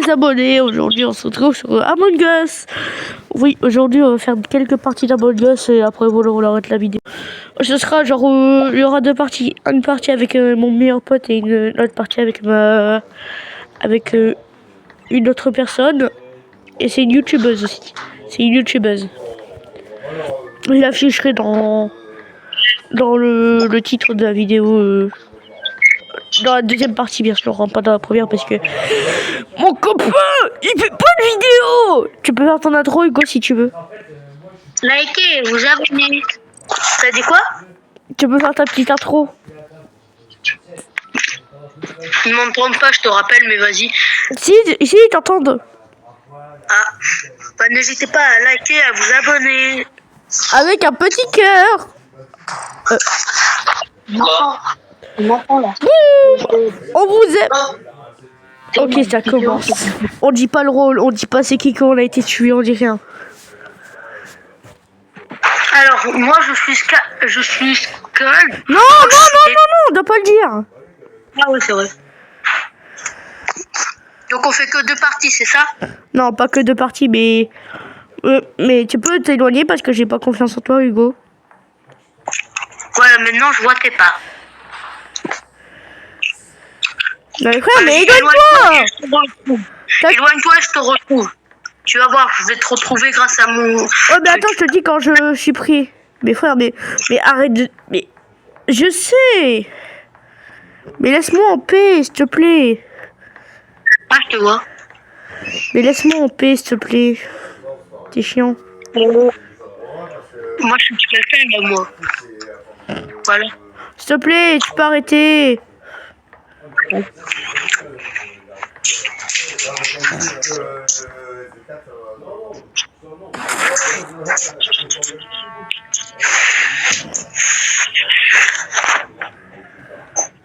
les abonnés, aujourd'hui on se retrouve sur Among Us. Oui, aujourd'hui on va faire quelques parties d'Among Us et après voilà, on arrête la vidéo. Ce sera genre, il y aura deux parties. Une partie avec mon meilleur pote et une autre partie avec une autre personne. Et c'est une youtubeuse aussi. C'est une youtubeuse. Je l'afficherai dans le titre de la vidéo. Dans la deuxième partie, bien sûr, pas dans la première parce que mon copain, il fait pas de vidéo. Tu peux faire ton intro, Hugo, si tu veux. Likez, vous abonnez. T'as dit quoi? Tu peux faire ta petite intro. Ils m'entendent pas, je te rappelle, mais vas-y. Si, ils t'entendent. Ah, bah, n'hésitez pas à liker, à vous abonner. Avec un petit cœur. On m'entend là. On vous aime. Ok, ça commence. On dit pas le rôle, on dit pas c'est qui qu'on a été tué, on dit rien. Alors, moi je suis Skull. Non, on doit pas le dire. Ah oui, c'est vrai. Donc on fait que deux parties, c'est ça? Non, pas que deux parties, mais tu peux t'éloigner parce que j'ai pas confiance en toi, Hugo. Voilà, maintenant je vois tes pas. Mais frère, mais éloigne-toi. Éloigne-toi, je te retrouve. Tu vas voir, je vais te retrouver grâce à mon... Oh, mais attends, je te dis quand je suis pris. Mais frère, mais arrête de... Mais je sais. Mais laisse-moi en paix, s'il te plaît. Ah, je te vois. Mais laisse-moi en paix, s'il te plaît. T'es chiant. Moi, je suis quelqu'un, là, moi. Voilà. S'il te plaît, tu peux arrêter.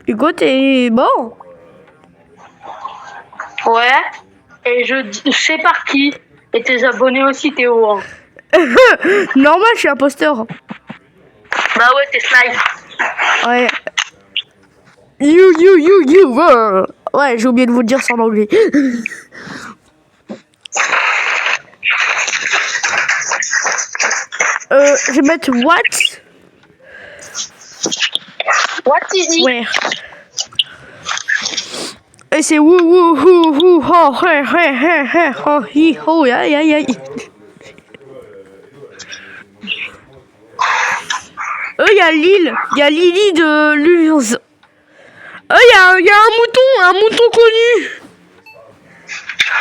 Hugo, t'es mort? Ouais. Et je sais par qui. Et tes abonnés aussi, Théo. Hein. Normal, je suis imposteur. Bah ouais, t'es slime. Ouais. You. Ouais, j'ai oublié de vous le dire ça en anglais. Je vais mettre what? What is it? Ouais. Et c'est wou ho he ho hi ho ya. Il y a Lily de Lulz. Il y a un mouton connu.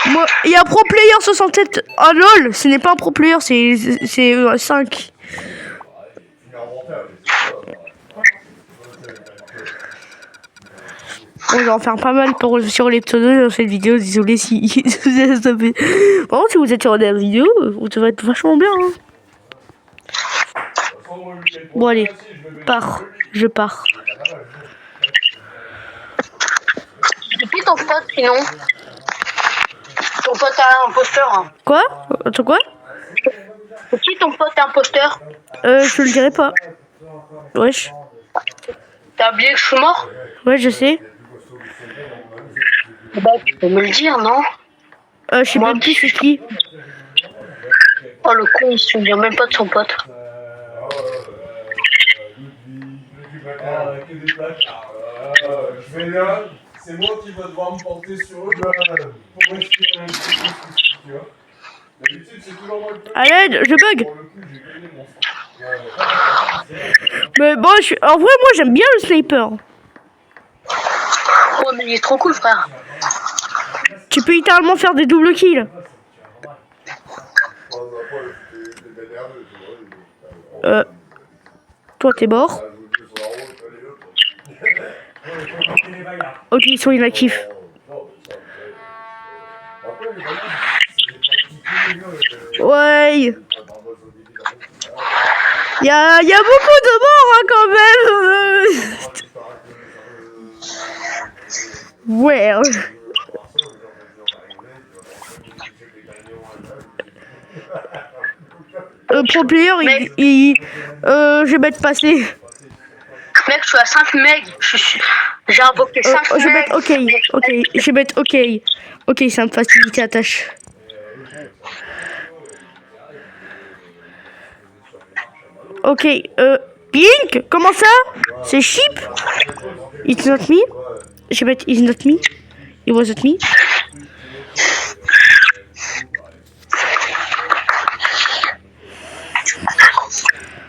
Moi, il y a Pro Player 67. Ah lol, ce n'est pas un Pro Player, c'est 5. On va en faire pas mal sur les pseudos dans cette vidéo. Désolé si vous êtes stoppé. Par contre, si vous êtes sur la vidéo, ça va être vachement bien. Hein. Bon allez, je pars. C'est qui ton pote sinon? Ton pote a imposteur. Hein. Quoi? Attends quoi? C'est qui ton pote imposteur? Je le dirai pas. Wesh. T'as oublié que je suis mort? Ouais, je sais. Bah tu peux me le dire, non? Je sais même plus c'est qui. Oh le con, il se souvient même pas de son pote. Je vais là, c'est moi qui va devoir me porter sur eux pour respirer un petit peu, tu vois. D'habitude, c'est toujours moi le plus. Allez, je bug. Pour le coup, j'ai gagné mon sang. Mais bon, en vrai, moi j'aime bien le sniper. Oh mais il est trop cool frère. Tu peux littéralement faire des doubles kills. Toi t'es mort. Ok, ils sont inactifs. Ouais. Il y a beaucoup de morts hein, quand même. Ouais. Pro player, je vais mettre passé. Mec, je suis à 5 mecs. J'ai invoqué 5 mecs. Je vais mettre OK. Je vais mettre OK. Ok, ça me facilite la tâche. Ok, Pink, comment ça? C'est Sheep? It's not me? Je vais mettre it's not me. It wasn't me.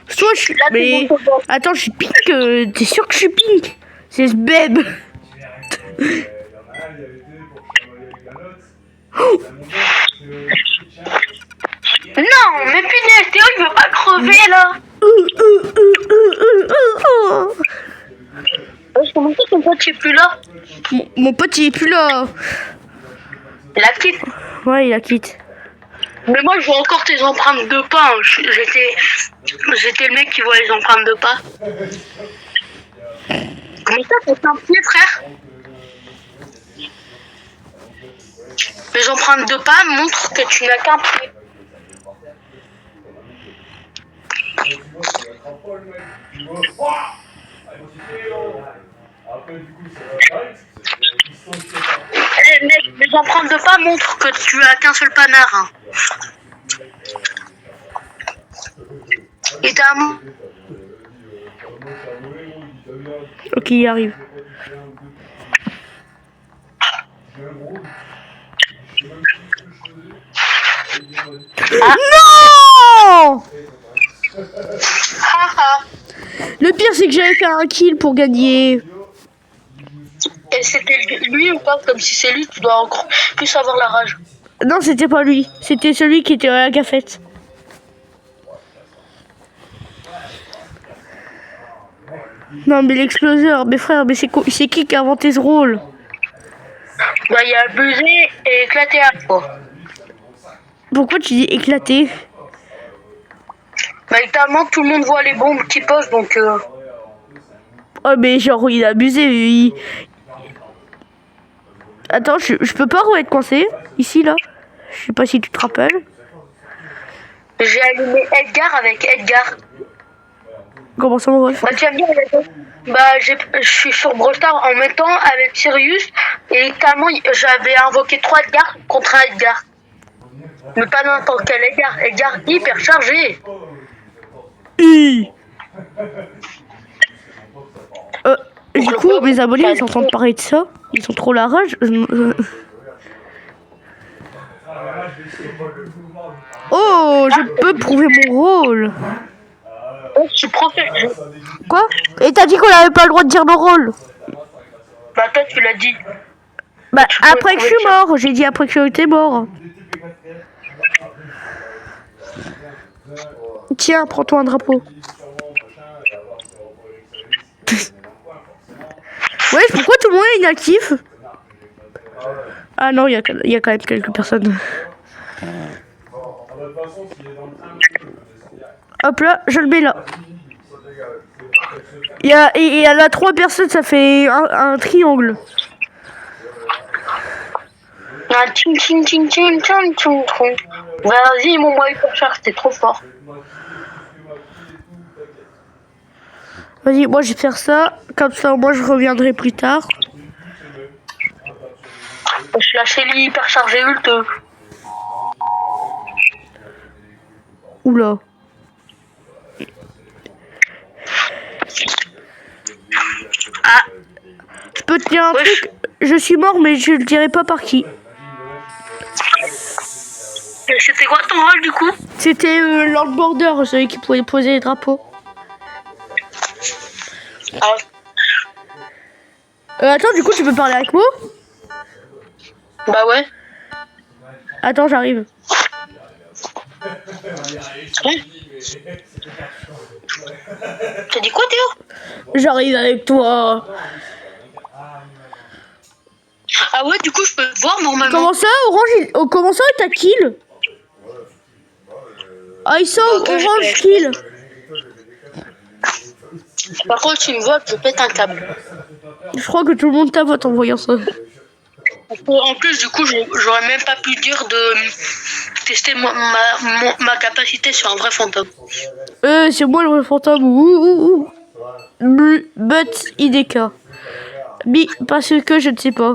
Soit je suis... Là, Mais... c'est bon. Attends, je suis Pink. T'es sûr que je suis Pink? C'est ce beb. Non, mais punaise, Théo, il veut pas crever là. Comment ça, ton pote, il est plus là? Mon pote, il est plus là. Il a quitté. Ouais, il a quitté. Mais moi, je vois encore tes empreintes de pas. J'étais le mec qui voit les empreintes de pas. Comment ça, c'est un pied, frère? Les empreintes de pas montrent que tu n'as qu'un pied. Les empreintes de pas montrent que tu as qu'un seul panard. Hein. Et t'as un... Ok, il arrive. Non! Le pire, c'est que j'avais fait un kill pour gagner. Et c'était lui ou pas? Comme si c'est lui, tu dois encore plus avoir la rage. Non, c'était pas lui. C'était celui qui était à la cafette. Non, mais l'exploseur, mes frères, mais c'est qui a inventé ce rôle? Bah, il y a buzzé et éclaté à la fois. Pourquoi tu dis éclaté? Bah, littéralement, tout le monde voit les bombes qui posent, donc... Oh, mais genre, il a abusé. Attends, je peux pas être coincé ici, là. Je sais pas si tu te rappelles. J'ai allumé Edgar avec Edgar. Comment ça, mon ref? Bah, tu vas me dire, bah, je suis sur Brawl Stars en même temps avec Sirius. Et littéralement, j'avais invoqué 3 Edgar contre un Edgar. Mais pas n'importe quel Edgar. Edgar hyper chargé. Du coup, mes abonnés, ils entendent parler de ça. Ils sont trop la rage. Oh, je peux prouver mon rôle. Je suis professeur. Quoi? Et t'as dit qu'on avait pas le droit de dire nos rôles? Bah, toi, tu l'as dit. Bah, après que je suis mort. J'ai dit après que j'étais mort. Tiens, prends-toi un drapeau. Ouais, pourquoi tout le monde est inactif? Ah non, il y a quand même quelques personnes. Hop là, je le mets là. Il y a là 3 personnes, ça fait un triangle. Ah, tching, tching, tching, tching, tching, tching, tching. Vas-y, mon moi hyper cher, c'était trop fort. Vas-y, moi je vais faire ça. Comme ça, moi je reviendrai plus tard. Je lâchais lui hyper chargé ult. Oula. Ah. Je peux te dire un truc. Je suis mort, mais je ne dirai pas par qui. C'était quoi ton rôle du coup? C'était Lord Border, celui qui pouvait poser les drapeaux. Ah. Attends, du coup, tu peux parler avec moi? Bah ouais. Attends, j'arrive. Ouais. T'as dit quoi, Théo? J'arrive avec toi. Ah ouais, du coup, je peux te voir normalement. Comment ça, Orange, comment ça, t'as kill? I saw Orange kill. Par contre, tu me vois, je pète un câble. Je crois que tout le monde t'avote en voyant ça. En plus, du coup, j'aurais même pas pu dire de tester ma capacité sur un vrai fantôme. C'est moi le vrai fantôme. Ouh. But IDK. Parce que je ne sais pas.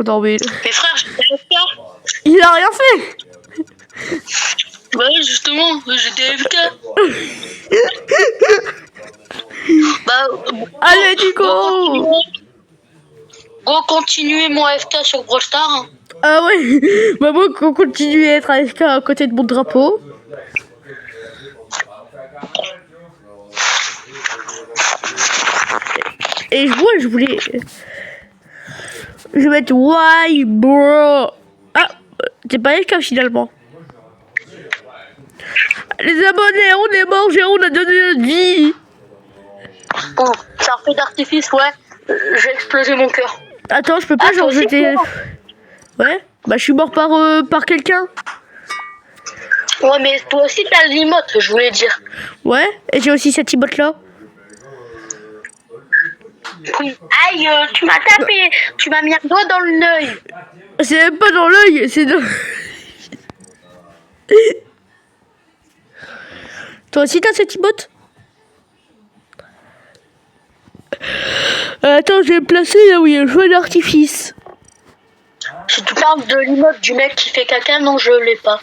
Non mais... Mais frère, j'étais AFK. Il a rien fait. Bah oui, justement, j'étais AFK. Bah, Allez Nico. go continuer mon AFK sur Brawl Stars. Hein. Ah ouais. Bah moi qu'on continue à être AFK à côté de mon drapeau. Et je voulais... Je vais mettre why bro. Ah, t'es pas AFK finalement. Les abonnés, on est morts, on a donné notre vie. Bon, c'est un feu d'artifice, ouais. J'ai explosé mon cœur. Attends, je peux pas, Ah, genre toi aussi, j'étais... toi. Ouais, bah je suis mort par quelqu'un. Ouais, mais toi aussi t'as l'emote, je voulais dire. Ouais, et j'ai aussi cette emote là. Aïe, tu m'as tapé, tu m'as mis un doigt dans l'œil. C'est même pas dans l'œil, c'est dans... Toi aussi t'as cette emote? Attends, je vais me placer là où il y a le feu d'artifice. Si tu parles de l'emote du mec qui fait caca, non, je l'ai pas.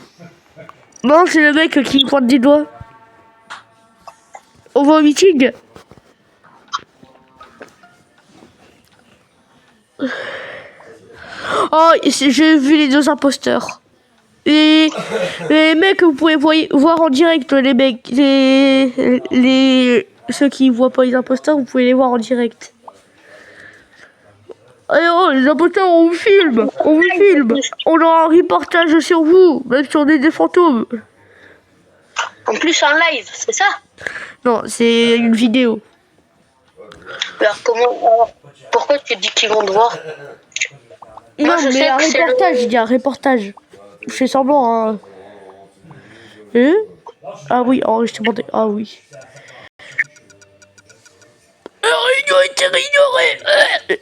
Non, c'est le mec qui pointe des doigts. On va au meeting. Oh, j'ai vu les deux imposteurs. Les mecs, vous pouvez voir en direct, les mecs. Ceux qui voient pas les imposteurs, vous pouvez les voir en direct. Allez, oh, les imposteurs, on vous filme. On vous filme. On aura un reportage sur vous, même si on est des fantômes. En plus, en live, c'est ça? Non, c'est une vidéo. Alors, pourquoi tu dis qu'ils vont te voir? Moi, Non, je mais sais un que c'est reportage, il y a un reportage. Je fais semblant, hein. Ah oui, enregistrement de... Ah oui. Réunion était ignorée.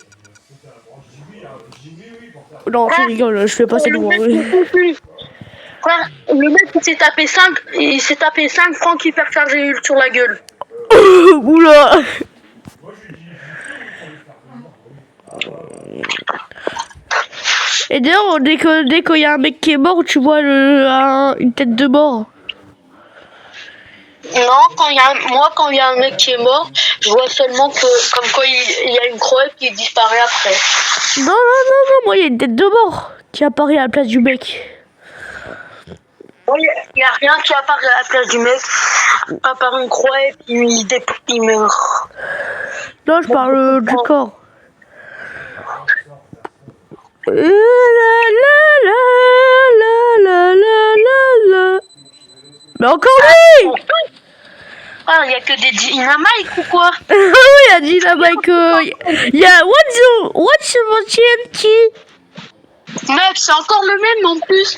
Non, je rigole, je fais passer le mot. Frère, le mec il s'est tapé 5 francs hyperchargés sur la gueule. Oula. Et d'ailleurs, dès qu'il y a un mec qui est mort, tu vois une tête de mort. Non, quand il y a un mec qui est mort, je vois seulement que comme quoi il y a une croix qui disparaît après. Non, moi il y a une tête de mort qui apparaît à la place du mec. Il n'y a rien qui apparaît à la place du mec, à part une croix et puis il meurt. Non, je parle du corps. Mais encore lui. Ah, il n'y a que des dynamites ou quoi? Oui, il y a Dynamite. Il y a What's your TNT? Mec, c'est encore le même en plus.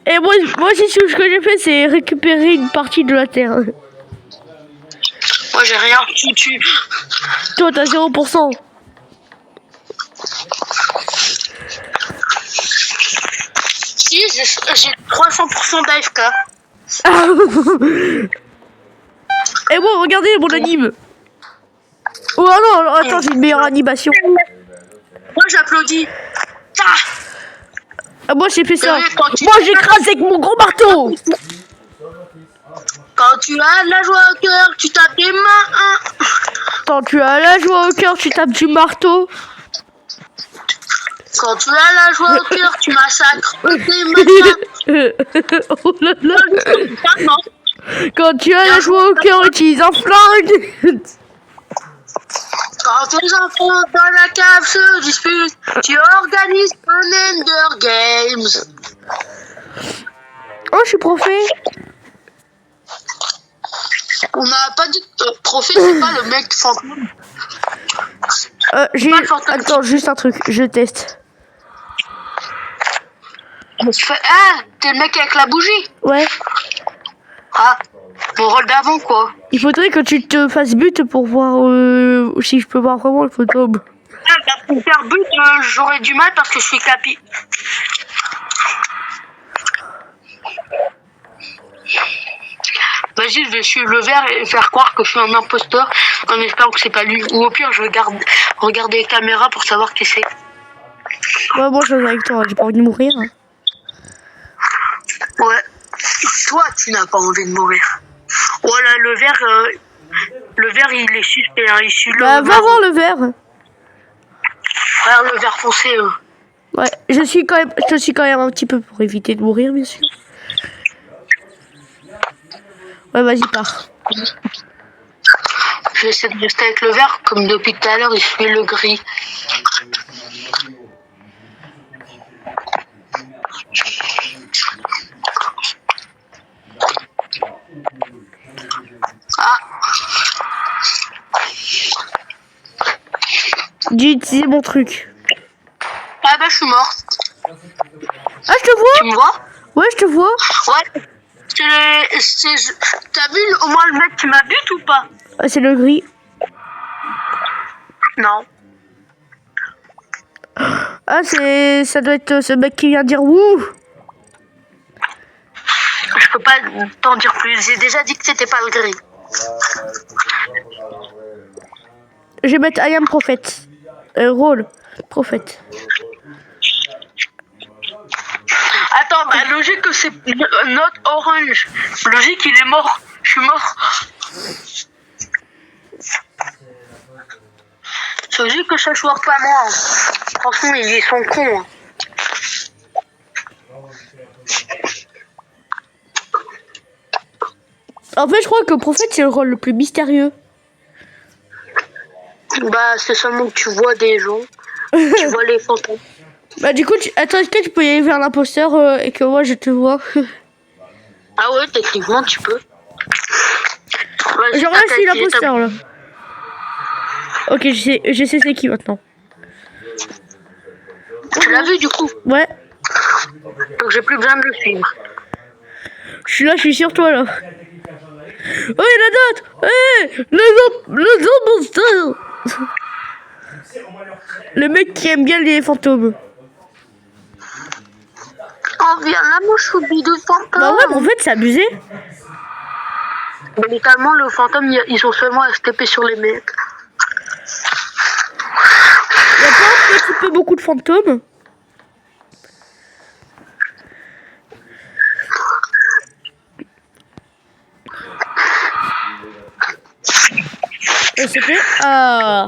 Et moi aussi, ce que j'ai fait, c'est récupérer une partie de la terre. Moi, j'ai rien foutu. Toi, t'as 0%. Si, j'ai 300% d'AFK. Et moi, regardez mon anime. Oh non, attends, j'ai une meilleure animation. Moi, j'applaudis. Ah, moi, j'ai fait ça. Oui, Moi, j'écrase avec mon gros marteau. Quand tu as la joie au cœur, tu tapes des mains. Quand tu as la joie au cœur, tu tapes du marteau. Quand tu as la joie au cœur, tu massacres tes mains. Oh là là. Non. Quand tu as la joie au cœur, utilise un flingue. Quand tes enfants dans la cave se disputent, tu organises un Ender Games. Oh, je suis profé. On n'a pas dit que Trophée, c'est pas le mec fantôme. Attends, juste un truc, je teste. Ah, t'es le mec avec la bougie? Ouais. Ah, mon rôle d'avant, quoi. Il faudrait que tu te fasses but pour voir si je peux voir vraiment le fantôme. Ah, bah, pour faire but, j'aurais du mal parce que je suis capi. Vas-y, je vais suivre le vert et faire croire que je suis un imposteur en espérant que c'est pas lui. Ou au pire, je vais regarder les caméras pour savoir qui c'est. Ouais, moi je vais avec toi, j'ai pas envie de mourir. Hein. Ouais. Toi, tu n'as pas envie de mourir. Voilà, le vert, il est suspect, hein. Il suit le Bah, va marron. voir le vert. Regarde le vert foncé. Ouais, je suis quand même un petit peu pour éviter de mourir, bien sûr. Ouais, vas-y, pars. Je vais essayer de rester avec le vert, comme depuis tout à l'heure, il suit le gris. Ah, J'ai utilisé mon truc. ah bah je suis morte. Ah, je te Tu vois? me vois? Ouais, je te vois. Ouais. T'as vu au moins le mec qui m'habite ou pas? Ah, c'est le gris. Non. Ah, ça doit être ce mec qui vient dire wouh. Je peux pas t'en dire plus. J'ai déjà dit que c'était pas le gris. Je vais mettre I am Prophet. Rôle. Prophète. Attends, bah logique que c'est notre orange. Logique, il est mort. Je suis mort. C'est logique que ça soit pas moi. Franchement, ils sont cons. Hein. En fait, je crois que Prophète, c'est le rôle le plus mystérieux. Bah, c'est seulement que tu vois des gens. Tu vois les fantômes. Bah, du coup, attends, est-ce que tu peux y aller vers l'imposteur et que moi je te vois? Ah ouais, techniquement, tu peux. Genre là, je suis l'imposteur là. Ok, je sais c'est qui maintenant. Tu l'as vu du coup? Ouais, Donc j'ai plus besoin de le suivre. je suis là, je suis sur toi là. Oh, il y en a d'autres! Hey, les imposteurs! Le mec qui aime bien les fantômes. Oh, viens là, mon choubi de fantôme. Bah ouais, mais en fait, c'est abusé. Mais littéralement, le fantôme, ils sont seulement STP sur les mecs. Il y a pas un petit peu beaucoup de fantômes. S'il te plaît. Ah.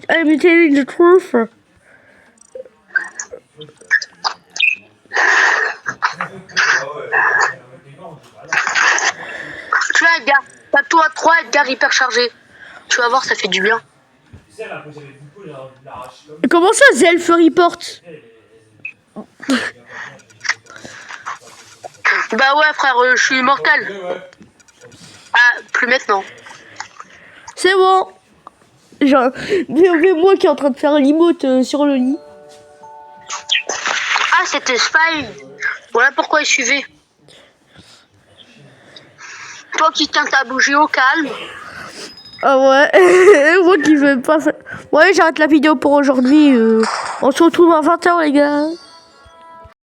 I'm telling the truth. Tu vois, Edgar, t'as toi 3 Edgar hyper chargé. Tu vas voir, ça fait du bien. Comment ça, Zelf report? Bah ouais, frère, je suis immortel. Ah, plus maintenant. C'est bon. Genre, mais moi qui est en train de faire l'emote sur le lit. Ah, c'était Spy. Voilà pourquoi il suivait. Toi qui tiens ta bougie au calme. Ah ouais, moi qui veux pas faire... Ouais, j'arrête la vidéo pour aujourd'hui. On se retrouve à 20h les gars.